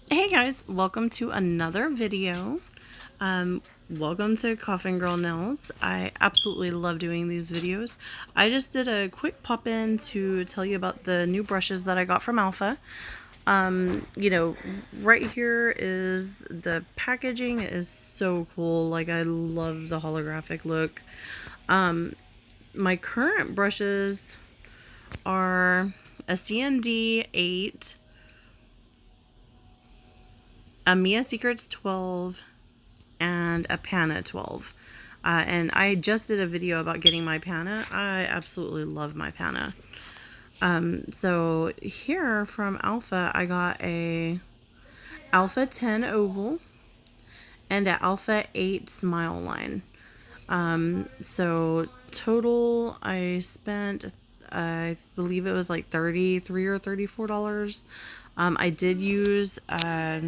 Hey guys, welcome to another video. Welcome to Coffingirlnails. I absolutely love doing these videos. I just did a quick pop-in to tell you about the new brushes that I got from Alpha. You know, right here is the packaging. It is so cool. Like, I love the holographic look. My current brushes are a CND 8, a Mia Secrets 12, and a Pana 12. And I just did a video about getting my Pana. I absolutely love my Pana. So here from Alpha, I got a Alpha 10 oval and an Alpha 8 smile line. So total, I spent, I believe it was like $33 or $34. I did use a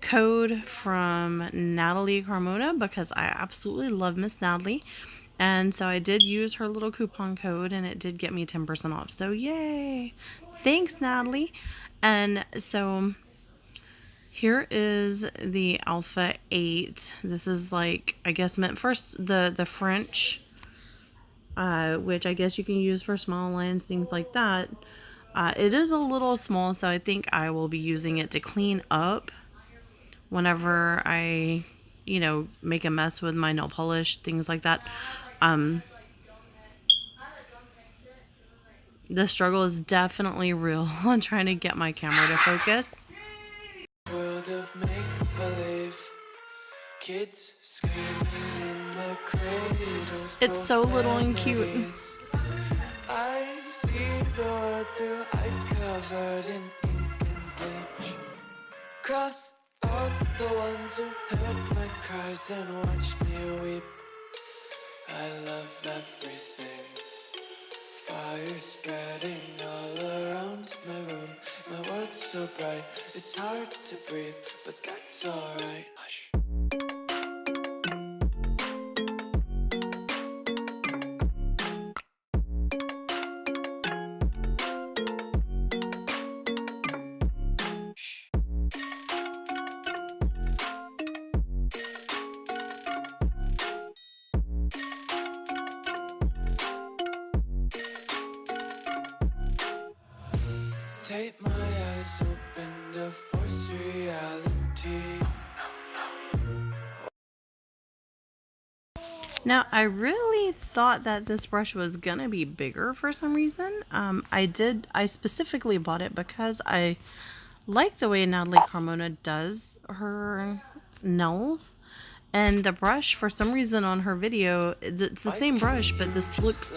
code from Natalie Carmona because I absolutely love Miss Natalie. And so I did use her little coupon code and it did get me 10% off. So yay! Thanks, Natalie. And so here is the Alpha 8. This is like, I guess meant for the French, which I guess you can use for small lines, things like that. It is a little small, so I think I will be using it to clean up whenever I, you know, make a mess with my nail polish, things like that. The struggle is definitely real on trying to get my camera to focus. World of make-believe, kids screaming in the cradles. It's so little and cute. I see the world through ice covered in ink and bleach. Cross out the ones who heard my cries and watched me weep. I love everything. Fire spreading all around my room. My world's so bright, it's hard to breathe, but that's alright. Hush. Take my eyes open to force reality. Now, I really thought that this brush was gonna be bigger for some reason. I specifically bought it because I like the way Natalie Carmona does her nails. And the brush, for some reason on her video, it's the same brush, but this looks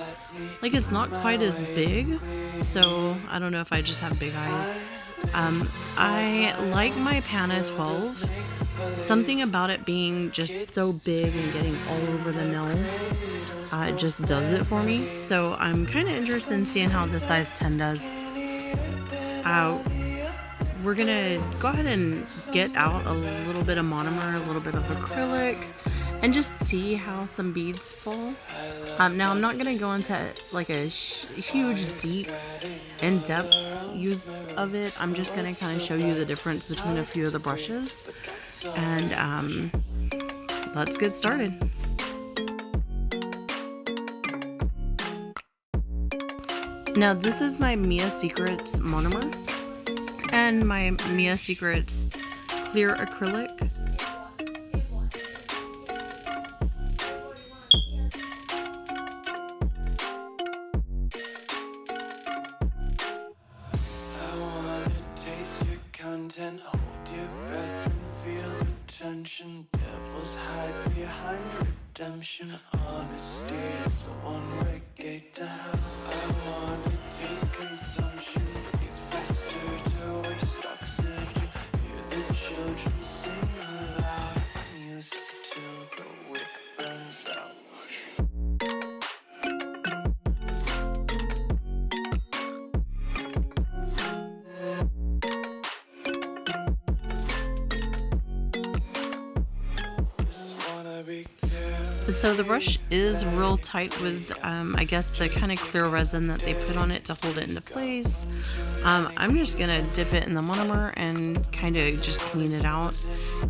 like it's not quite as big. So I don't know if I just have big eyes. I like my Pana 12. Something about it being just so big and getting all over the nail, it just does it for me. So I'm kind of interested in seeing how the size 10 does. We're gonna go ahead and get out a little bit of monomer, a little bit of acrylic, and just see how some beads fall. Now I'm not gonna go into like a huge, deep, in-depth use of it. I'm just gonna kind of show you the difference between a few of the brushes, and let's get started. Now this is my Mia Secrets monomer and my Mia Secrets clear acrylic. I wanna taste your content, hold your breath and feel the tension. Devils hide behind redemption. Honesty is a one-way gate to hell. I wanna taste consumption. Breathe faster to waste oxygen. Hear the children sing aloud. It's music till the wick burns out. Just wanna be careful. So the brush is real tight with, I guess, the kind of clear resin that they put on it to hold it into place. I'm just going to dip it in the monomer and kind of just clean it out,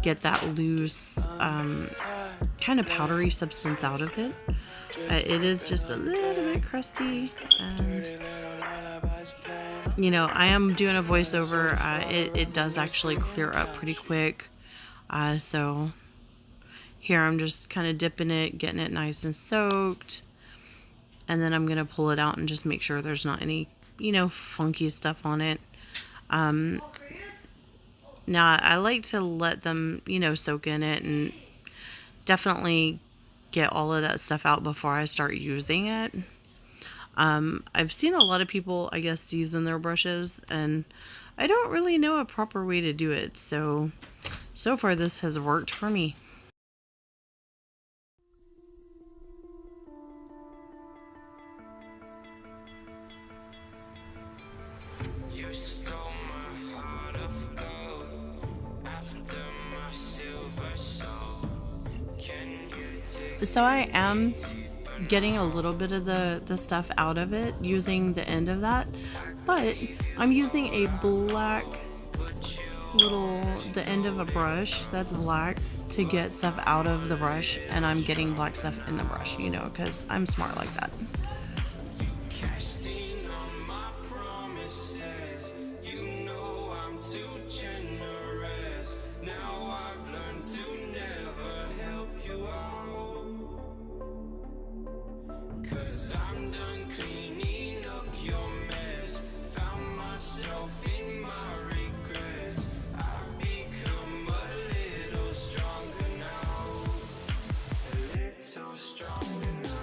get that loose, kind of powdery substance out of it. It is just a little bit crusty, and you know, I am doing a voiceover. It does actually clear up pretty quick. So here I'm just kind of dipping it, getting it nice and soaked, and then I'm gonna pull it out and just make sure there's not any, you know, funky stuff on it. Now I like to let them, you know, soak in it and definitely get all of that stuff out before I start using it. I've seen a lot of people, I guess, season their brushes, and I don't really know a proper way to do it. So far this has worked for me. You stole my heart of gold after my silver soul. Can you take So I am getting a little bit of the stuff out of it using the end of that, but I'm using a black the end of a brush that's black to get stuff out of the brush, and I'm getting black stuff in the brush, you know, because I'm smart like that. casting on my promises? You know I'm too generous. Now I've learned to never help you out. 'Cause I'm done cleaning up your mess. Found myself in my regrets. I've become a little stronger now. A little stronger now.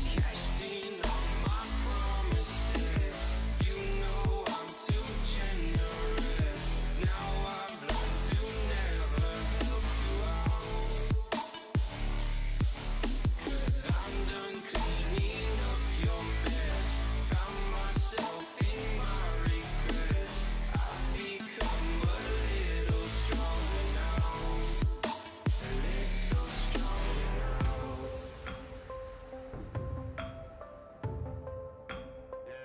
Casting on my promises. You know I'm too generous. Now I've learned to never help you out. 'Cause I'm done cleaning up your mess. Found myself in my regrets. I've become a little stronger now. A little stronger now.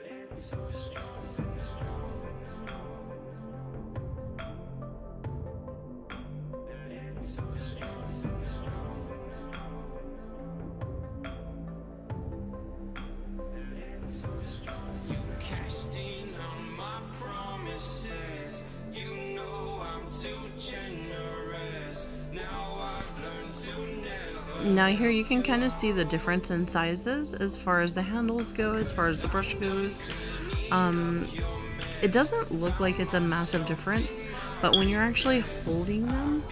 It's so strong, so strong now. It's so strong, so strong now. It's so strong. You casting on my promises. You know I'm too generous. Now I've learned to never. Now here you can kind of see the difference in sizes as far as the handles go, as far as the brush goes. It doesn't look like it's a massive difference, but when you're actually holding them,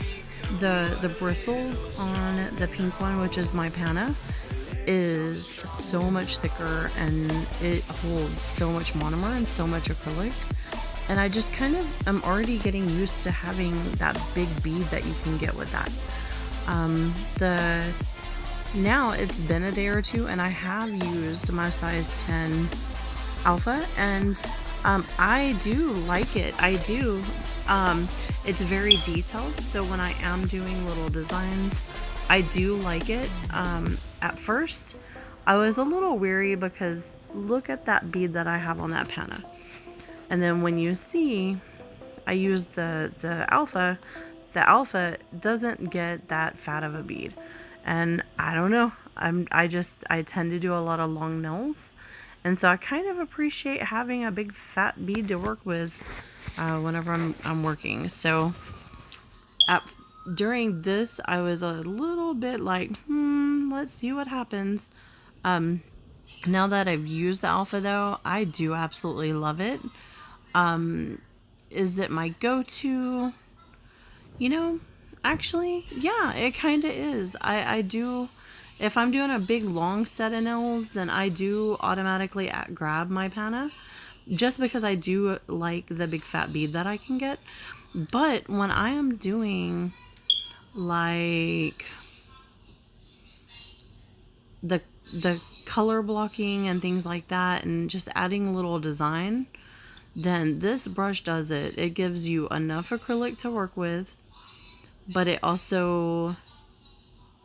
the bristles on the pink one, which is my Pana, is so much thicker, and it holds so much monomer and so much acrylic. And I just kind of am already getting used to having that big bead that you can get with that. Now it's been a day or two, and I have used my size 10 Alpha, and I do like it. I do. It's very detailed, so when I am doing little designs, I do like it. At first, I was a little weary because look at that bead that I have on that Pana. And then when you see, I use the Alpha. The Alpha doesn't get that fat of a bead, and I don't know. I tend to do a lot of long nails, and so I kind of appreciate having a big fat bead to work with whenever I'm working. So during this, I was a little bit like, let's see what happens. Now that I've used the Alpha, though, I do absolutely love it. Is it my go-to? You know, actually, yeah, it kind of is. I do If I'm doing a big long set of nails, then I do automatically grab my Pana, just because I do like the big fat bead that I can get. But when I am doing like the color blocking and things like that, and just adding a little design, then this brush does it. It gives you enough acrylic to work with, but it also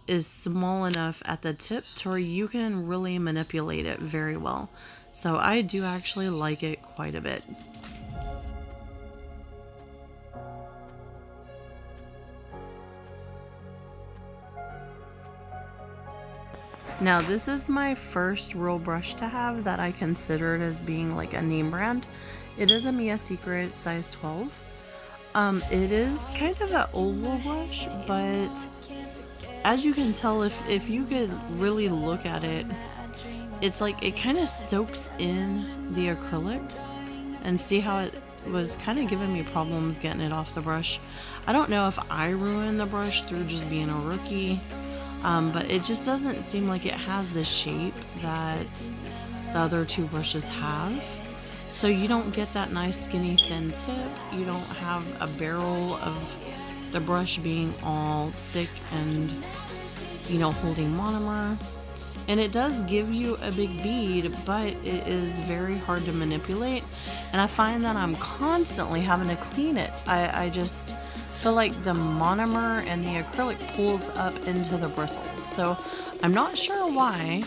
is small enough at the tip to where you can really manipulate it very well. So I do actually like it quite a bit. Now this is my first real brush to have that I considered as being like a name brand. It is a Mia Secret size 12. It is kind of an oval brush, but as you can tell, if you could really look at it, it's like it kind of soaks in the acrylic, and see how it was kind of giving me problems getting it off the brush. I don't know if I ruined the brush through just being a rookie, but it just doesn't seem like it has the shape that the other two brushes have. So you don't get that nice skinny thin tip. You don't have a barrel of the brush being all thick and, you know, holding monomer. And it does give you a big bead, but it is very hard to manipulate. And I find that I'm constantly having to clean it. I just feel like the monomer and the acrylic pulls up into the bristles. So I'm not sure why,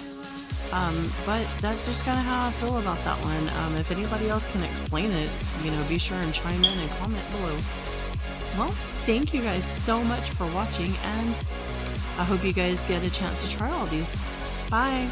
but that's just kind of how I feel about that one. If anybody else can explain it, you know, be sure and chime in and comment below. Well, thank you guys so much for watching, and I hope you guys get a chance to try all these. Bye!